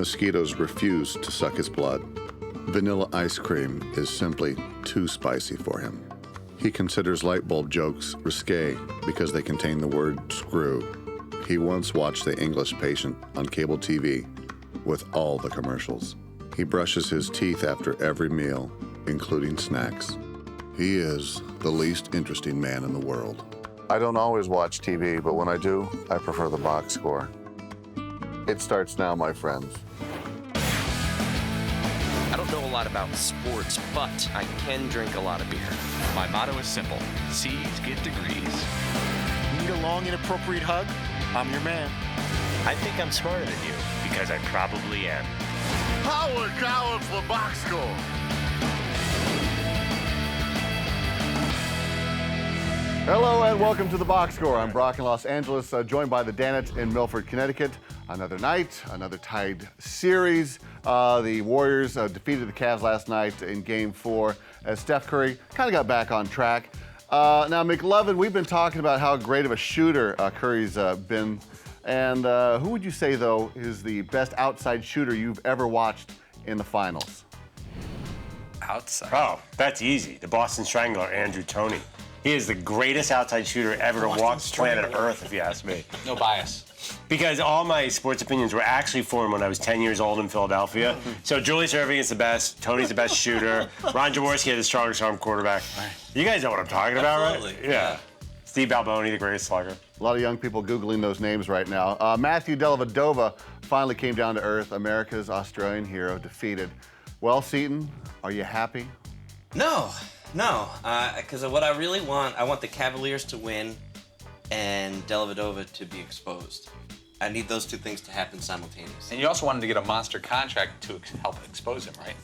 Mosquitoes refuse to suck his blood. Vanilla ice cream is simply too spicy for him. He considers light bulb jokes risque because they contain the word screw. He once watched The English Patient on cable TV with all the commercials. He brushes his teeth after every meal, including snacks. He is the least interesting man in the world. I don't always watch TV, but when I do, I prefer the box score. It starts now, my friends. I don't know a lot about sports, but I can drink a lot of beer. My motto is simple: C's get degrees. Need a long, inappropriate hug? I'm your man. I think I'm smarter than you, because I probably am. Howard Collins, the box score. Hello and welcome to the Box Score. I'm Brock in Los Angeles, joined by the Dannett in Milford, Connecticut. Another night, another tied series. The Warriors defeated the Cavs last night in Game 4 as Steph Curry kind of got back on track. Now, McLovin, we've been talking about how great of a shooter Curry's been. And who would you say, though, is the best outside shooter you've ever watched in the finals? Outside? Oh, that's easy. The Boston Strangler, Andrew Toney. He is the greatest outside shooter ever to walk planet Earth, if you ask me. No bias. Because all my sports opinions were actually formed when I was 10 years old in Philadelphia. So Julius Erving is the best, Tony's the best shooter, Ron Jaworski had the strongest arm quarterback. You guys know what I'm talking about, right? Yeah. Steve Balboni, the greatest slugger. A lot of young people Googling those names right now. Matthew Dellavedova finally came down to earth. America's Australian hero defeated. Well, Seton, are you happy? No, because what I really want, I want the Cavaliers to win and Dellavedova to be exposed. I need those two things to happen simultaneously. And you also wanted to get a monster contract to help expose him, right?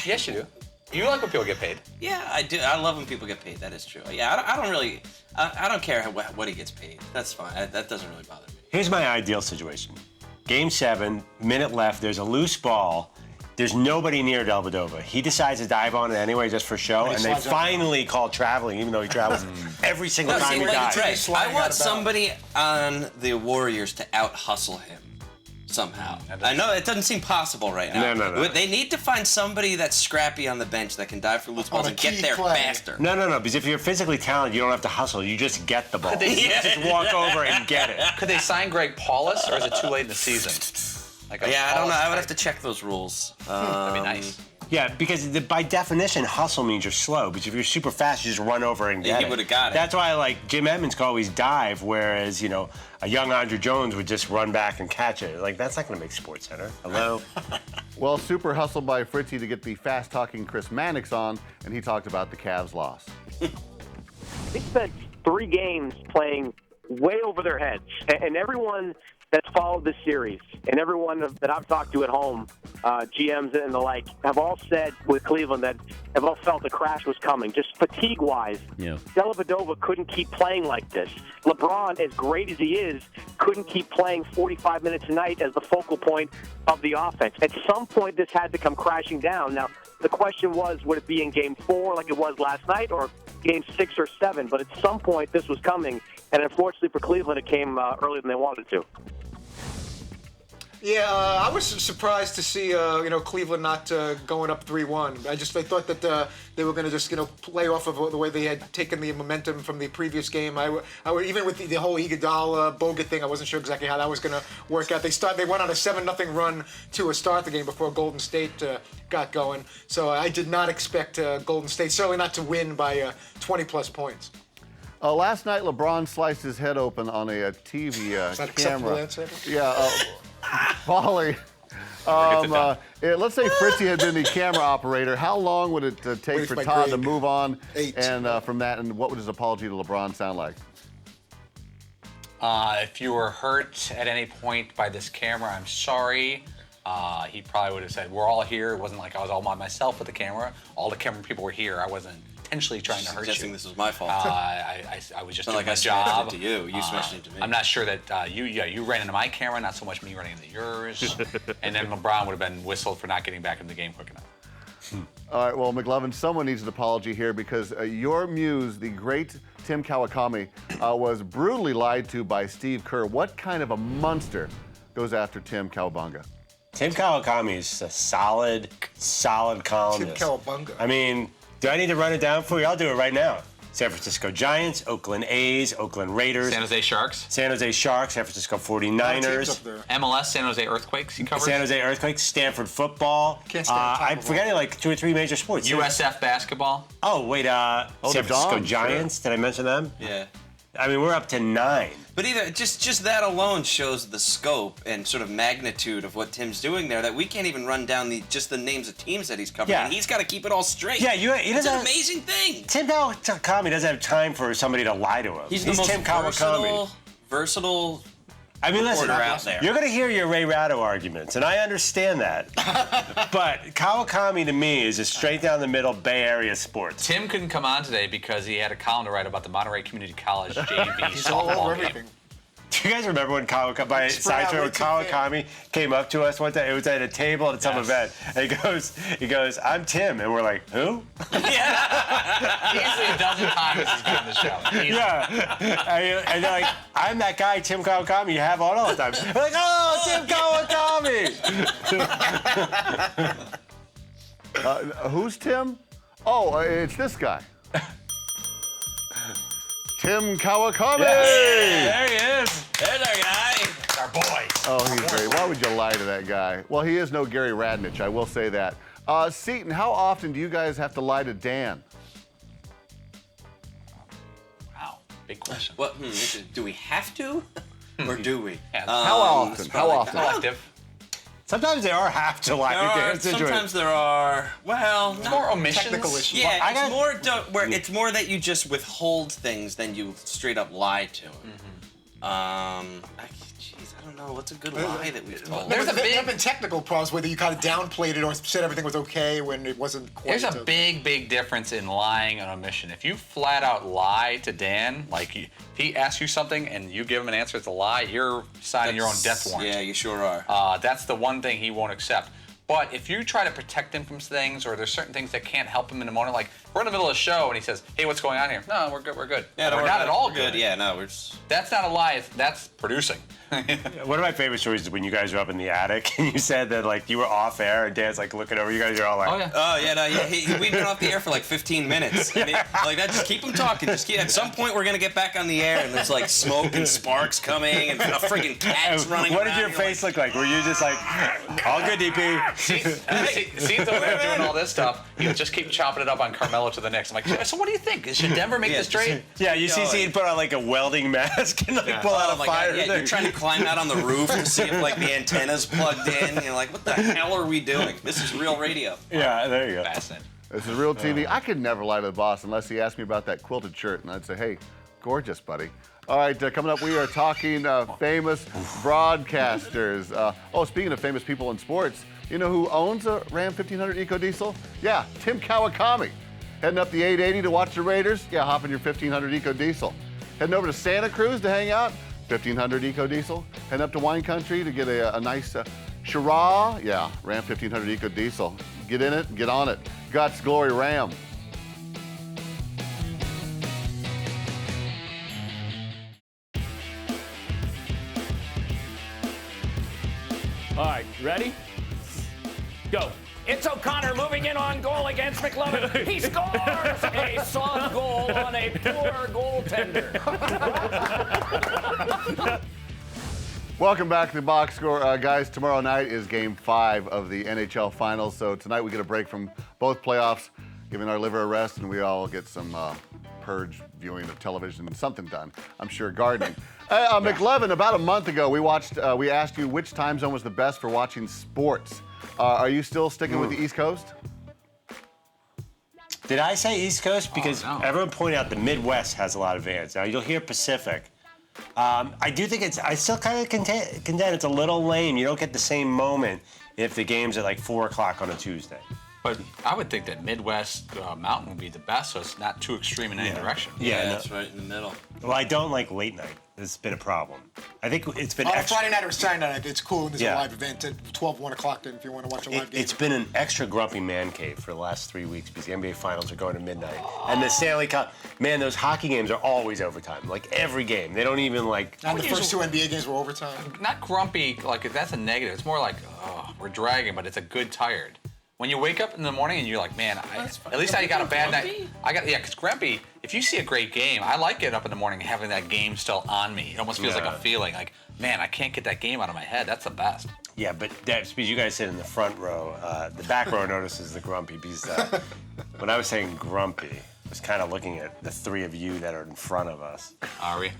Yes, you do. You like when people get paid. Yeah, I do. I love when people get paid. That is true. Yeah, I don't really, I don't care what he gets paid. That's fine. That doesn't really bother me. Here's my ideal situation. Game 7, minute left, there's a loose ball. There's nobody near Dellavedova. He decides to dive on it anyway just for show, and they finally call traveling, even though he travels every single time he dives. I want somebody on the Warriors to out-hustle him somehow. I know it doesn't seem possible right now. No. They need to find somebody that's scrappy on the bench that can dive for loose balls and get there faster. No, because if you're physically talented, you don't have to hustle. You just get the ball. You just walk over and get it. Could they sign Greg Paulus, or is it too late in the season? I don't know. I would have to check those rules. That'd be nice. Yeah, because by definition, hustle means you're slow. But if you're super fast, you just run over and get it. He would have got it. That's why, like, Jim Edmonds could always dive, whereas, you know, a young Andrew Jones would just run back and catch it. Like, that's not going to make SportsCenter. Hello? Well, super hustle by Fritzy to get the fast-talking Chris Mannix on, and he talked about the Cavs' loss. They spent 3 games playing way over their heads, and everyone that's followed this series and everyone that I've talked to at home, GMs and the like, have all said with Cleveland that have all felt the crash was coming, just fatigue-wise. Yeah. Dellavedova couldn't keep playing like this. LeBron, as great as he is, couldn't keep playing 45 minutes a night as the focal point of the offense. At some point, this had to come crashing down. Now, the question was, would it be in Game 4 like it was last night, or Game 6 or 7? But at some point, this was coming, and unfortunately for Cleveland, it came earlier than they wanted to. Yeah, I was surprised to see Cleveland not going up 3-1. I thought that they were going to just play off of the way they had taken the momentum from the previous game. I even with the whole Iguodala Bogut thing, I wasn't sure exactly how that was going to work out. They went on a 7-0 run to start the game before Golden State got going. So I did not expect Golden State, certainly not to win by 20+ points. Last night, LeBron sliced his head open on a TV camera. Yeah. Paulie, let's say Fritzy had been the camera operator. How long would it take for Todd to move on? 8. And from that, and what would his apology to LeBron sound like? If you were hurt at any point by this camera, I'm sorry. He probably would have said, we're all here. It wasn't like I was all by myself with the camera. All the camera people were here. I wasn't intentionally trying to hurt you. Suggesting this was my fault. I was just doing like my I job. smashed it to you. You smashed it to me. I'm not sure that you ran into my camera, not so much me running into yours. And then LeBron would have been whistled for not getting back in the game quick enough. All right, well, McLovin, someone needs an apology here because your muse, the great Tim Kawakami, was brutally lied to by Steve Kerr. What kind of a monster goes after Tim Cowabunga? Tim Kawakami is a solid columnist. Tim Cowabunga. I mean, do I need to run it down for you? I'll do it right now. San Francisco Giants, Oakland A's, Oakland Raiders. San Jose Sharks. San Jose Sharks, San Francisco 49ers. MLS, San Jose Earthquakes, you covered? San Jose Earthquakes, Stanford football. Can't stand I'm forgetting like 2 or 3 major sports. USF basketball. Oh, wait, San Francisco Dons, Giants, did I mention them? Yeah. I mean, we're up to 9. But either just that alone shows the scope and sort of magnitude of what Tim's doing there that we can't even run down just the names of teams that he's covering. Yeah. And he's got to keep it all straight. Yeah, he it's doesn't an have- amazing thing. Tim Kawakami doesn't have time for somebody to lie to him. He's the most Tim Kawakami. versatile I mean, listen, reporter out there. you're going to hear your Ray Ratto arguments, and I understand that. But Kawakami, to me, is a straight down the middle Bay Area sports. Tim couldn't come on today because he had a column to write about the Monterey Community College JV He's all over softball everything. game. Do you guys remember when Spread out Kawakami came up to us one day? It was at a table at some event, and he goes, "I'm Tim," and we're like, "Who?" Easily a dozen times he's been on the show. Easily. Yeah, and they're like, "I'm that guy, Tim Kawakami. You have on all the time." We're like, "Oh, Tim Kawakami." Who's Tim? Oh, it's this guy. Tim Kawakami! There he is. There's our guy. Our boy. Oh, he's great. Why would you lie to that guy? Well, he is no Gary Radnich, I will say that. Seton, how often do you guys have to lie to Dan? Wow, big question. What? Do we have to, or do we? How often? How often? Collective. Sometimes they are have to lie to Dan. Sometimes there are. Well, More omissions. Technical issues. Yeah, it's more where it's more that you just withhold things than you straight up lie to him. Jeez, I don't know. What's a good lie that we've told? There's a There big- have been technical problems whether you kind of downplayed it or said everything was okay when it wasn't quite. There's a big difference in lying and omission. If you flat out lie to Dan, like if he asks you something and you give him an answer it's a lie, you're signing your own death warrant. Yeah, you sure are. That's the one thing he won't accept. But if you try to protect him from things, or there's certain things that can't help him in the moment, like we're in the middle of a show and he says, "Hey, what's going on here?" No, we're good. We're good. Yeah, we're not at all we're good. Yeah, no, we're just. That's not a lie. That's producing. One of my favorite stories is when you guys were up in the attic and you said that like you were off air and Dan's like looking over you guys. You're all like, Oh yeah. Oh yeah, no, we've been off the air for like 15 minutes. I mean, like that. Just keep him talking. At some point, we're gonna get back on the air, and there's like smoke and sparks coming, and a friggin' cat's running. What did around. your You're face look like? Were you just like, all good, DP? Scene's over there doing all this stuff. He'll just keep chopping it up on Carmelo to the Knicks. I'm like, so what do you think? Should Denver make this trade? Yeah, you see Scene put on like a welding mask and like pull out a my fire. God, yeah, you're trying to climb out on the roof to see if like the antenna's plugged in. You're like, what the hell are we doing? This is real radio. Yeah, there you go. Fascinating. This is real TV. I could never lie to the boss unless he asked me about that quilted shirt, and I'd say, "Hey, gorgeous, buddy." All right, coming up, we are talking famous broadcasters. Speaking of famous people in sports, you know who owns a Ram 1500 EcoDiesel? Yeah, Tim Kawakami. Heading up the 880 to watch the Raiders? Yeah, hop in your 1500 EcoDiesel. Heading over to Santa Cruz to hang out? 1500 EcoDiesel. Heading up to wine country to get a nice Shiraz? Yeah, Ram 1500 EcoDiesel. Get in it, get on it. Guts, glory, Ram. All right, ready? Go. It's O'Connor moving in on goal against McLovin. He scores a soft goal on a poor goaltender. Welcome back to the Box Score. Guys, tomorrow night is Game 5 of the NHL Finals, so tonight we get a break from both playoffs, giving our liver a rest, and we all get some purge viewing of television and something done. I'm sure gardening. McLevin, about a month ago, we asked you which time zone was the best for watching sports. Are you still sticking with the East Coast? Did I say East Coast? Because no. everyone pointed out the Midwest has a lot of fans. Now you'll hear Pacific. I do think I still kind of contend it's a little lame. You don't get the same moment if the game's at like 4 o'clock on a Tuesday. But I would think that Midwest Mountain would be the best, so it's not too extreme in any direction. Yeah, that's right in the middle. Well, I don't like late night. It's been a problem. I think it's been extra. Friday night or Saturday night, it's cool when there's Yeah. a live event at 12, 1 o'clock then if you want to watch a live game. It's been an extra grumpy man cave for the last 3 weeks because the NBA Finals are going to midnight. And the Stanley Cup, man, those hockey games are always overtime. Like every game. They don't even like... And the first 2 NBA games were overtime. Not grumpy, like that's a negative. It's more like, oh, we're dragging, but it's a good tired. When you wake up in the morning and you're like, man, at least I got a bad night. Because grumpy, if you see a great game, I like getting up in the morning and having that game still on me. It almost feels like a feeling like, man, I can't get that game out of my head. That's the best. Yeah, but that's because you guys sit in the front row. The back row notices the grumpy because when I was saying grumpy, I was kind of looking at the 3 of you that are in front of us. Are we?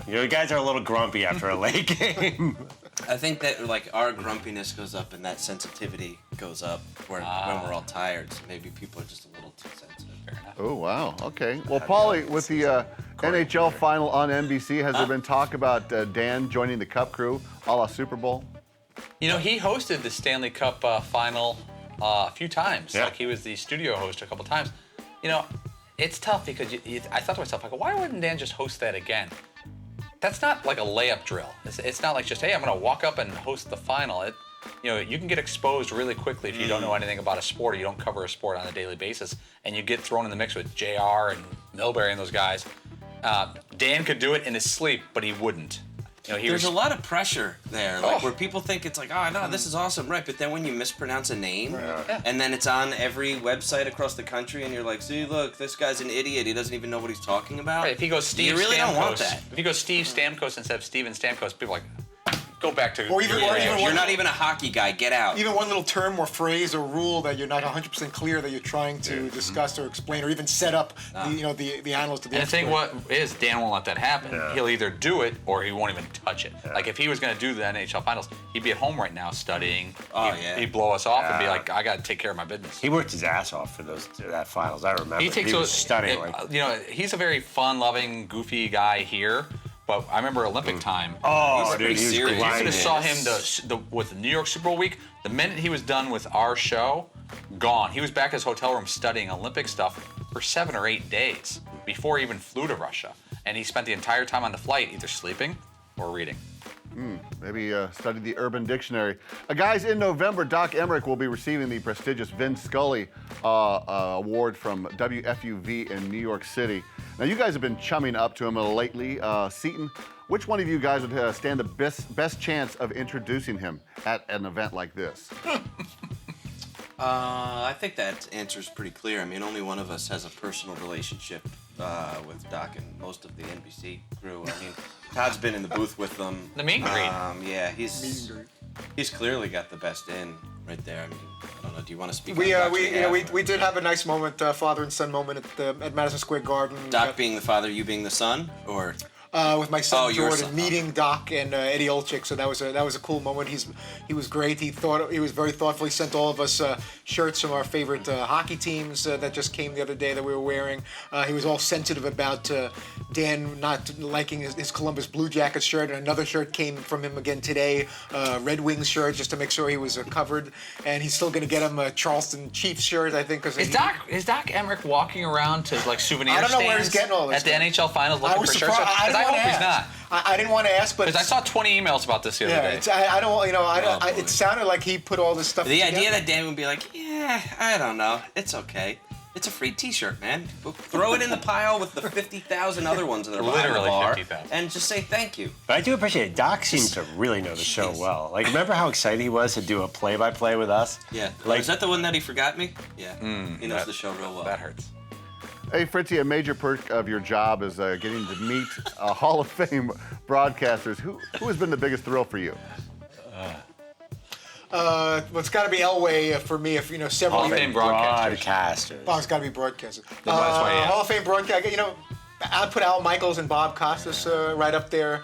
You guys are a little grumpy after a late game. I think that like our grumpiness goes up and that sensitivity goes up when we're all tired. So maybe people are just a little too sensitive. Fair enough. Oh, wow. Okay. Well, Paulie, with the NHL final on NBC, has there been talk about Dan joining the Cup crew a la Super Bowl? You know, he hosted the Stanley Cup final a few times. Yeah. Like he was the studio host a couple times. You know, it's tough because I thought to myself, like, why wouldn't Dan just host that again? That's not like a layup drill. It's not like just, hey, I'm going to walk up and host the final. You can get exposed really quickly if you don't know anything about a sport or you don't cover a sport on a daily basis, and you get thrown in the mix with JR and Milbury and those guys. Dan could do it in his sleep, but he wouldn't. There's a lot of pressure there, like where people think it's like, oh no, this is awesome, right? But then when you mispronounce a name, and then it's on every website across the country, and you're like, see, look, this guy's an idiot. He doesn't even know what he's talking about. Right, if he goes Steve you really Stamkos, don't want that. If he goes Steve Stamkos instead of Steven Stamkos, people are like, go back to. Or even You're not even a hockey guy. Get out. Even one little term or phrase or rule that you're not 100% clear that you're trying to discuss or explain or even set up the analyst or the And the expert. thing is, Dan won't let that happen. Yeah. He'll either do it or he won't even touch it. Yeah. Like if he was going to do the NHL Finals, he'd be at home right now studying. He'd blow us off and be like, I got to take care of my business. He worked his ass off for that Finals. I remember. He was studying. He's a very fun-loving, goofy guy here. But I remember Olympic time. Oh, dude, he was serious. You grinding. could have saw him with the New York Super Bowl week. The minute he was done with our show, gone. He was back at his hotel room studying Olympic stuff for 7 or 8 days before he even flew to Russia. And he spent the entire time on the flight either sleeping or reading. Maybe study the Urban Dictionary. Guys, in November, Doc Emrick will be receiving the prestigious Vince Scully Award from WFUV in New York City. Now, you guys have been chumming up to him lately. Seton, which one of you guys would stand the best chance of introducing him at an event like this? I think that answer is pretty clear. I mean, only one of us has a personal relationship with Doc and most of the NBC crew. I mean, Todd's been in the booth with them. The meet and greet. Yeah, he's clearly got the best in right there. I mean, I don't know. Do you want to speak? We did have a nice moment, father and son moment at Madison Square Garden. Doc being the father, you being the son, or? With my son Jordan, son. meeting Doc and Eddie Olczyk, so that was a cool moment. He was great. He was very thoughtful. He sent all of us shirts from our favorite hockey teams that just came the other day that we were wearing. He was all sensitive about Dan not liking his Columbus Blue Jackets shirt, and another shirt came from him again today, Red Wings shirt, just to make sure he was covered. And he's still going to get him a Charleston Chiefs shirt, I think. Is Doc Emrick walking around to like souvenir I don't know stands where he's getting all this at the NHL Finals looking for shirts? I hope he's not. I didn't want to ask, but because I saw 20 emails about this the other day. It sounded like he put all this stuff. The together. idea that Dan would be like, yeah, I don't know, it's okay. It's a free T-shirt, man. Throw it in the pile with the 50,000 other ones that are behind the bar, 50,000, and just say thank you. But I do appreciate it. Doc seems to really know the show well. Like, remember how excited he was to do a play-by-play with us? Yeah. Like, is that the one that he forgot me? Yeah. He knows the show real well. That hurts. Hey, Fritzy, a major perk of your job is getting to meet Hall of Fame broadcasters. Who has been the biggest thrill for you? It's got to be Elway for me. If several Hall of Fame broadcasters. Oh, it's got to be broadcasters. That's why, Hall of Fame broadcaster. I'd put Al Michaels and Bob Costas right up there.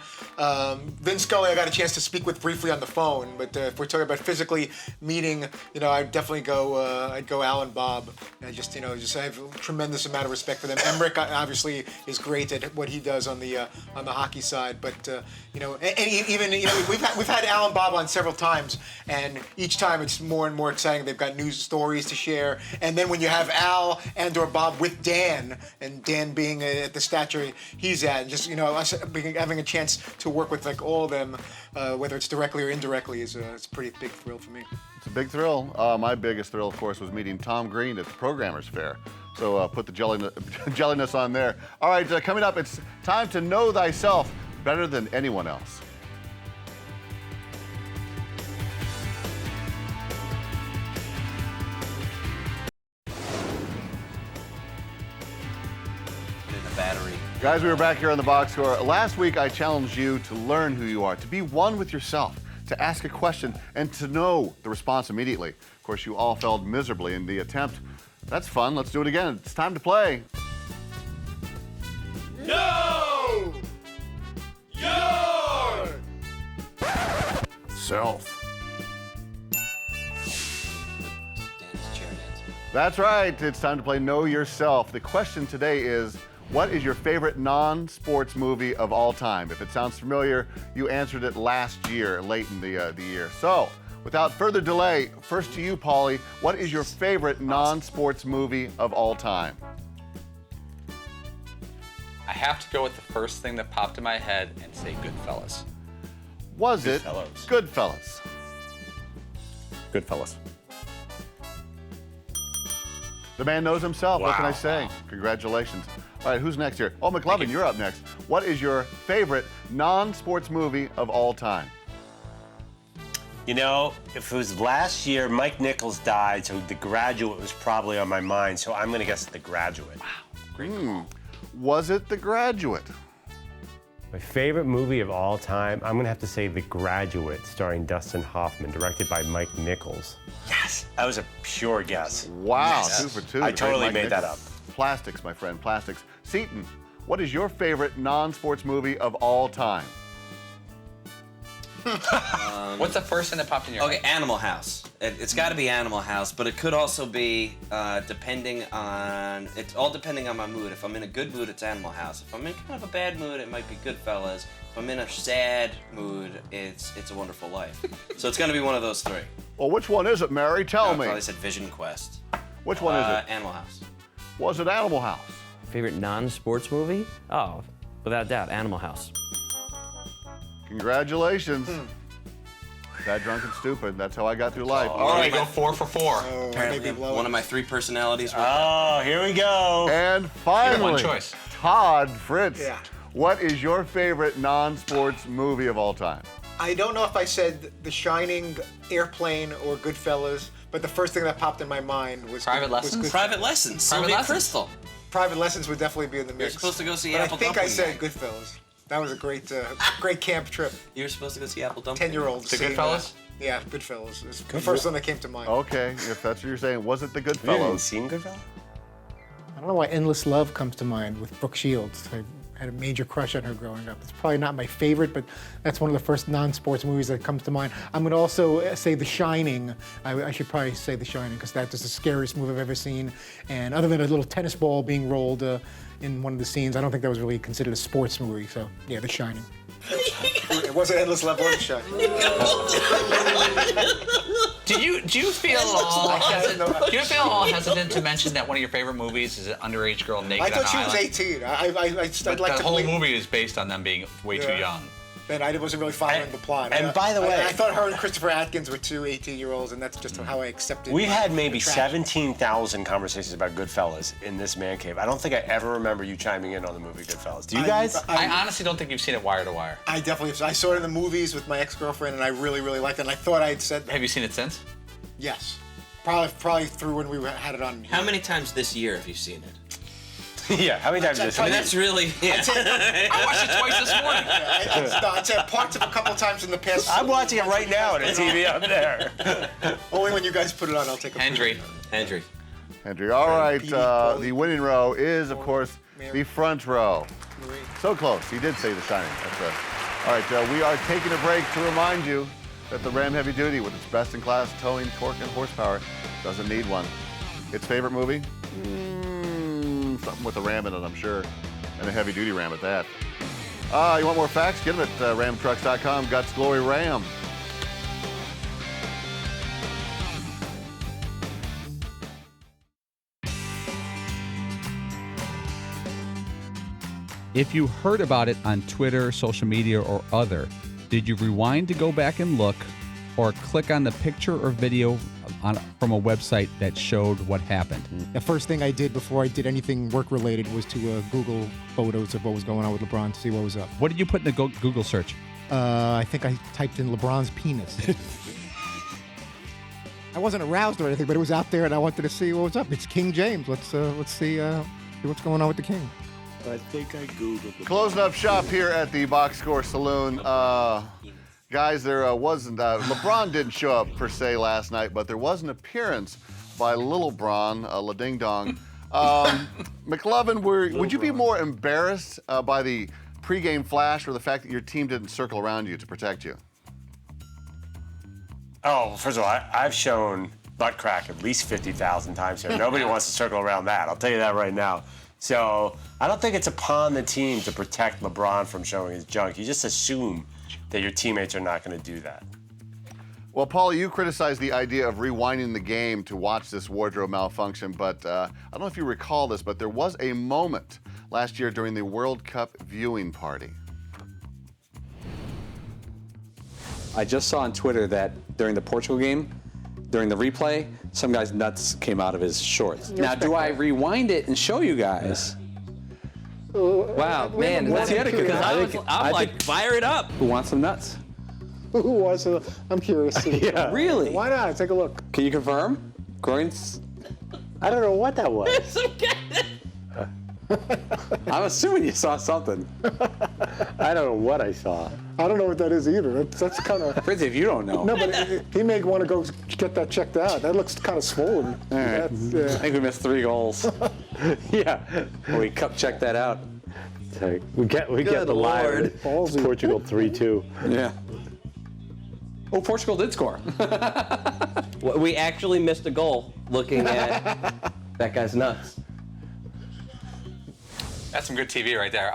Vin Scully, I got a chance to speak with briefly on the phone, but if we're talking about physically meeting, I'd definitely go. I'd go Al and Bob. I just I have a tremendous amount of respect for them. Emrick obviously is great at what he does on the hockey side, but and even we've had Al and Bob on several times, and each time it's more and more exciting. They've got news stories to share, and then when you have Al and or Bob with Dan, and Dan being at the stature he's at, and just us having a chance to work with like all of them, whether it's directly or indirectly, it's a pretty big thrill for me. It's a big thrill. My biggest thrill, of course, was meeting Tom Green at the Programmers Fair. So put the jelliness on there. All right, coming up, it's time to know thyself better than anyone else. Battery. Guys, we were back here on the box score. Last week, I challenged you to learn who you are, to be one with yourself, to ask a question, and to know the response immediately. Of course, you all failed miserably in the attempt. That's fun. Let's do it again. It's time to play. No! Your Self. Dan's chair dance. That's right. It's time to play Know Yourself. The question today is, what is your favorite non-sports movie of all time? If it sounds familiar, you answered it last year, late in the year. So, without further delay, first to you, Paulie. What is your favorite non-sports movie of all time? I have to go with the first thing that popped in my head and say Goodfellas. Was it Goodfellas. Goodfellas? Goodfellas. The man knows himself. What can I Wow. say? Congratulations. All right, who's next here? Oh, McLovin, you're up next. What is your favorite non-sports movie of all time? If it was last year, Mike Nichols died, so The Graduate was probably on my mind, so I'm going to guess The Graduate. Was it The Graduate? My favorite movie of all time, I'm gonna have to say The Graduate, starring Dustin Hoffman, directed by Mike Nichols. Yes! That was a pure guess. Wow, Yes. 2 for 2. I Great totally Mike made that up. Nichols. Plastics, my friend, plastics. Seton, what is your favorite non-sports movie of all time? What's the first thing that popped in your Okay, head? Animal House. It's got to be Animal House, but it could also be it's all depending on my mood. If I'm in a good mood, it's Animal House. If I'm in kind of a bad mood, it might be Goodfellas. If I'm in a sad mood, it's A Wonderful Life. So it's going to be one of those three. Well, which one is it, Mary? Tell I me. probably said Vision Quest. Which one is it? Animal House. Was it Animal House? Favorite non-sports movie? Oh, without doubt, Animal House. Congratulations. That drunk and stupid. That's how I got through life. All right, go 4 for 4. Apparently, one of my 3 personalities. Oh, here we go. And finally, one choice. Todd Fritz. Yeah. What is your favorite non-sports movie of all time? I don't know if I said The Shining, Airplane, or Goodfellas, but the first thing that popped in my mind was Private Lessons? Private Lessons. Private Sylvia Lessons. Crystal. Private Lessons would definitely be in the mix. You're supposed to go see but Apple I think I Dumpling said Gang. Goodfellas. That was a great camp trip. You were supposed to go see Apple Dumpling. 10-year-olds. The seeing, Goodfellas? Yeah, Goodfellas. It's the first one that came to mind. Okay, if that's what you're saying, was it The You haven't Goodfellas? seen Goodfellas? I don't know why Endless Love comes to mind with Brooke Shields. I had a major crush on her growing up. It's probably not my favorite, but that's one of the first non-sports movies that comes to mind. I'm going to also say The Shining. I should probably say The Shining because that is the scariest movie I've ever seen. And other than a little tennis ball being rolled in one of the scenes, I don't think that was really considered a sports movie. So, yeah, The Shining. It wasn't Endless Love or The Shining. Do you feel all hesitant to mention that one of your favorite movies is an underage girl naked I on thought an she island? was 18. I'd like The to whole believe. movie is based on them being way too young. Then I wasn't really following the plot. and by the way- I thought her and Christopher Atkins were 2 18-year-olds, and that's just how I accepted. We had the maybe attraction. 17,000 conversations about Goodfellas in this man cave. I don't think I ever remember you chiming in on the movie Goodfellas. Do you guys? I honestly don't think you've seen it wire to wire. I definitely. I saw it in the movies with my ex-girlfriend, and I really, really liked it. And I thought I had said Have you seen it since? yes. Probably through when we had it on. How many times this year have you seen it? Yeah, how many times did I mean, that's really. Yeah. I watched it twice this morning. I'd say parts of a couple times in the past. I'm watching it right now on a TV up there. Only when you guys put it on, I'll take a Hendry. Hendry, all right. The winning row is, of course, the front row. So close. He did say The Shining. All right, we are taking a break to remind you that the Ram Heavy Duty, with its best-in-class towing, torque, and horsepower, doesn't need one. Its favorite movie? Something with a Ram in it, I'm sure, and a heavy-duty Ram at that. You want more facts? Get them at ramtrucks.com. Guts Glory Ram. If you heard about it on Twitter, social media, or other, did you rewind to go back and look, or click on the picture or video from a website that showed what happened? The first thing I did before I did anything work-related was to Google photos of what was going on with LeBron to see what was up. What did you put in the Google search? I think I typed in LeBron's penis. I wasn't aroused or anything, but it was out there, and I wanted to see what was up. It's King James. Let's see what's going on with the King. I think I Googled it. Closing up shop here at the Box Score Saloon. Guys, there wasn't... LeBron didn't show up, per se, last night, but there was an appearance by Little Bron, La Ding Dong. McLovin, would you be more embarrassed by the pregame flash or the fact that your team didn't circle around you to protect you? Oh, first of all, I've shown butt crack at least 50,000 times here. Nobody wants to circle around that. I'll tell you that right now. So I don't think it's upon the team to protect LeBron from showing his junk. You just assume that your teammates are not going to do that. Well, Paul, you criticized the idea of rewinding the game to watch this wardrobe malfunction, but I don't know if you recall this, but there was a moment last year during the World Cup viewing party. I just saw on Twitter that during the Portugal game, during the replay, some guy's nuts came out of his shorts. Now, do I rewind it and show you guys? Wow, man, what's the etiquette? I'm like, fire it up. Who wants some nuts? Who was it? I'm curious. Yeah. Really? Why not? Take a look. Can you confirm? Groins? I don't know what that was. I'm assuming you saw something. I don't know what I saw. I don't know what that is either. That's kind of... Fritz, if you don't know. No, but he may want to go get that checked out. That looks kind of swollen. All right. I think we missed 3 goals. Yeah. Well, we check that out. We get the live. Portugal 3-2. Yeah. Oh, Portugal did score. We actually missed a goal looking at that guy's nuts. That's some good TV right there.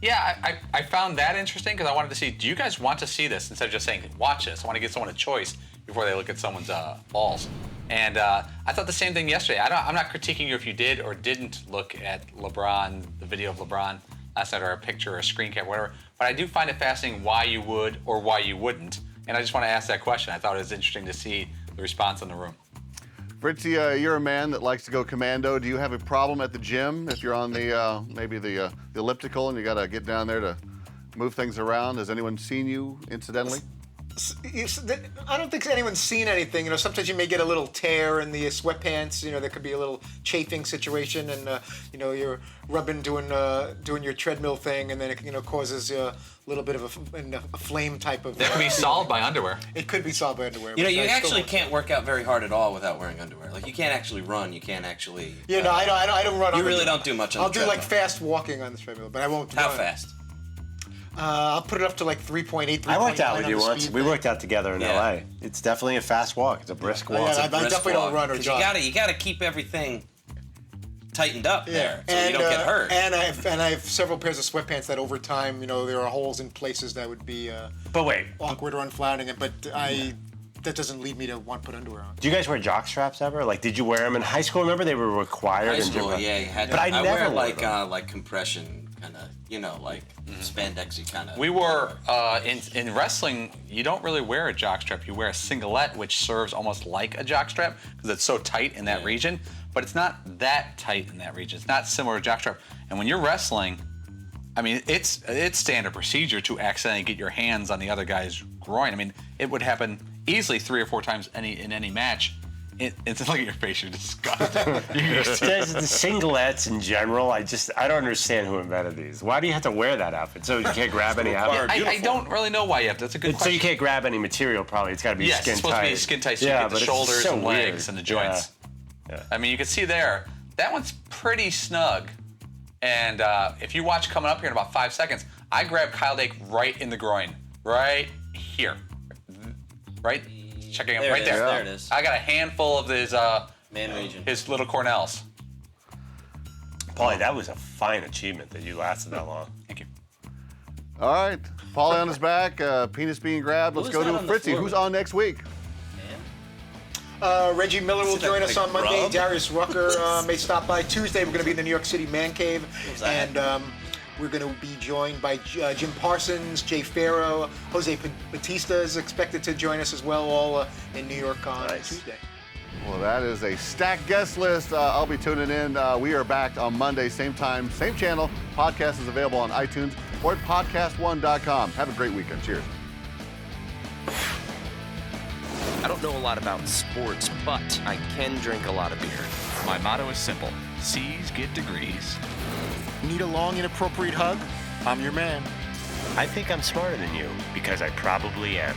Yeah, I found that interesting because I wanted to see, do you guys want to see this instead of just saying, watch this? I want to give someone a choice before they look at someone's balls. And I thought the same thing yesterday. I'm not critiquing you if you did or didn't look at LeBron, the video of LeBron last night, or a picture or a screen cap, whatever. But I do find it fascinating why you would or why you wouldn't. And I just want to ask that question. I thought it was interesting to see the response in the room. Fritzy, you're a man that likes to go commando. Do you have a problem at the gym if you're on the maybe the elliptical and you got to get down there to move things around? Has anyone seen you incidentally? I don't think anyone's seen anything. You know, sometimes you may get a little tear in the sweatpants. You know, there could be a little chafing situation, and you know, you're rubbing, doing your treadmill thing, and then it causes a little bit of a flame type of. That could be solved by underwear. It could be solved by underwear. You know, you actually can't work out very hard at all without wearing underwear. Like, you can't actually run. You can't actually. Yeah, no, I don't run. You really don't do much on the treadmill. I'll do like fast walking on the treadmill, but I won't. How run. fast? I'll put it up to like 3.8. I worked out with you once. We worked out together in LA. It's definitely a fast walk. It's a brisk walk. I definitely don't run or jog. You gotta keep everything tightened up there so you don't get hurt. And I have several pairs of sweatpants that over time, you know, there are holes in places that would be but wait, awkward or unflattering. But that doesn't lead me to want to put underwear on. Do you guys wear jock straps ever? Like, did you wear them in high school? Remember, they were required. High school, yeah, you had to. But I never wear like compression kind of, you know, like spandexy kind of. We wore in wrestling. You don't really wear a jockstrap. You wear a singlet, which serves almost like a jockstrap because it's so tight in that region. But it's not that tight in that region. It's not similar to jockstrap. And when you're wrestling, I mean, it's standard procedure to accidentally get your hands on the other guy's groin. I mean, it would happen easily 3 or 4 times in any match. It's look at your face, you're disgusting. The singlets in general, I don't understand who invented these. Why do you have to wear that outfit? So you can't grab any outfit? I don't really know why you have to. That's a good question. So you can't grab any material, probably. It's got to be skin tight. Yes, it's supposed to be skin tight so you get the shoulders and legs and the joints. Yeah. I mean, you can see there, that one's pretty snug. And if you watch coming up here in about 5 seconds, I grabbed Kyle Dake right in the groin, right here, right, checking him right there. There it is. I got a handful of his man region, his little Cornells. Paulie, that was a fine achievement that you lasted that long. Thank you. All right, Paulie on his back, penis being grabbed. Let's go to Fritzy. Who's on next week? Reggie Miller will join us on Monday. Darius Rucker may stop by. Tuesday, we're going to be in the New York City Man Cave. And we're going to be joined by Jim Parsons, Jay Farrow, Jose Batista is expected to join us as well, all in New York on Tuesday. Well, that is a stacked guest list. I'll be tuning in. We are back on Monday, same time, same channel. Podcast is available on iTunes or at podcast1.com. Have a great weekend. Cheers. I don't know a lot about sports, but I can drink a lot of beer. My motto is simple. C's get degrees. Need a long, inappropriate hug? I'm your man. I think I'm smarter than you because I probably am.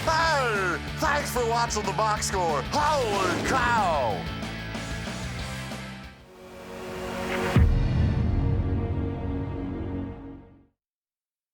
Hey, thanks for watching the box score. Holy cow!